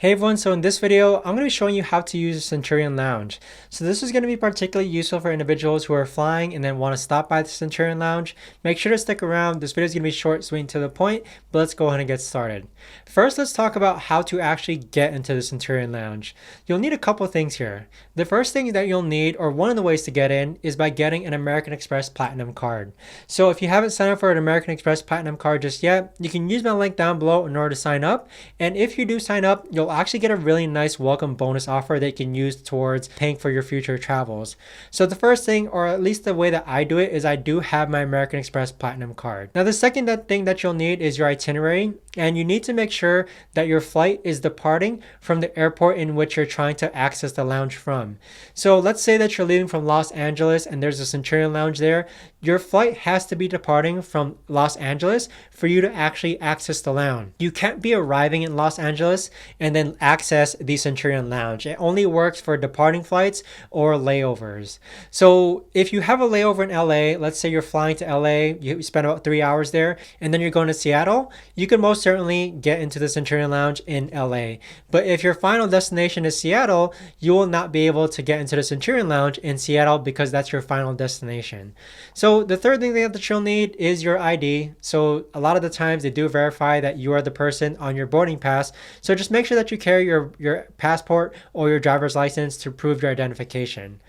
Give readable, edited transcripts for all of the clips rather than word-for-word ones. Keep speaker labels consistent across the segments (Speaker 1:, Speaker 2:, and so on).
Speaker 1: Hey everyone, so in this video, I'm going to be showing you how to use the Centurion Lounge. So this is going to be particularly useful for individuals who are flying and then want to stop by the Centurion Lounge. Make sure to stick around. This video is going to be short, sweet, and to the point, but let's go ahead and get started. First, let's talk about how to actually get into the Centurion Lounge. You'll need a couple things here. The first thing that you'll need, or one of the ways to get in, is by getting an American Express Platinum card. So if you haven't signed up for an American Express Platinum card just yet, you can use my link down below in order to sign up. And if you do sign up, you'll actually get a really nice welcome bonus offer that you can use towards paying for your future travels. So the first thing, or at least the way that I do it, is I do have my American Express Platinum card. Now the second thing that you'll need is your itinerary, and you need to make sure that your flight is departing from the airport in which you're trying to access the lounge from. So let's say that you're leaving from Los Angeles and there's a Centurion Lounge there. Your flight has to be departing from Los Angeles for you to actually access the lounge. You can't be arriving in Los Angeles and then access the Centurion Lounge. It only works for departing flights or layovers. So if you have a layover in LA, let's say you're flying to LA, you spend about 3 hours there, and then you're going to Seattle, you can most certainly get into the Centurion Lounge in LA. But if your final destination is Seattle, you will not be able to get into the Centurion Lounge in Seattle because that's your final destination. So the third thing that you'll need is your ID. So a lot of the times they do verify that you are the person on your boarding pass. So just make sure that you carry your passport or your driver's license to prove your identification.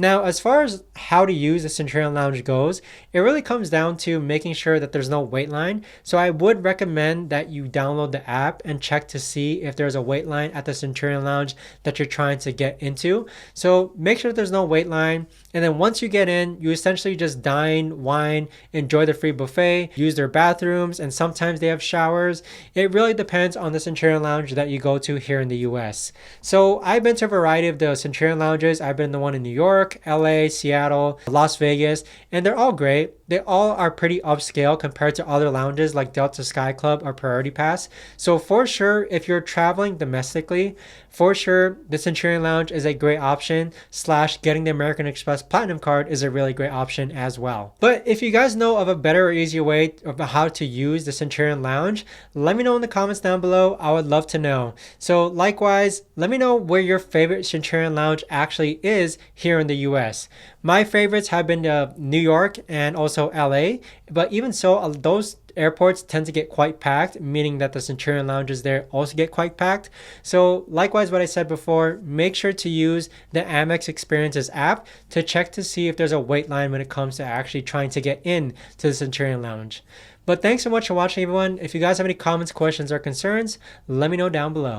Speaker 1: Now, as far as how to use the Centurion Lounge goes, it really comes down to making sure that there's no wait line. So I would recommend that you download the app and check to see if there's a wait line at the Centurion Lounge that you're trying to get into. So make sure that there's no wait line. And then once you get in, you essentially just dine, wine, enjoy the free buffet, use their bathrooms, and sometimes they have showers. It really depends on the Centurion Lounge that you go to here in the US. So I've been to a variety of the Centurion Lounges. I've been to one in New York, LA, Seattle, Las Vegas, and they're all great. They all are pretty upscale compared to other lounges like Delta Sky Club or Priority Pass. So for sure, if you're traveling domestically, for sure, the Centurion Lounge is a great option, / getting the American Express Platinum card is a really great option as well. But if you guys know of a better or easier way of how to use the Centurion Lounge, let me know in the comments down below. I would love to know. So likewise, let me know where your favorite Centurion Lounge actually is here in the US. My favorites have been New York and also LA, but even so, those airports tend to get quite packed, meaning that the Centurion Lounges there also get quite packed. So likewise, what I said before, make sure to use the Amex Experiences app to check to see if there's a wait line when it comes to actually trying to get in to the Centurion Lounge. But thanks so much for watching, everyone. If you guys have any comments, questions, or concerns, let me know down below.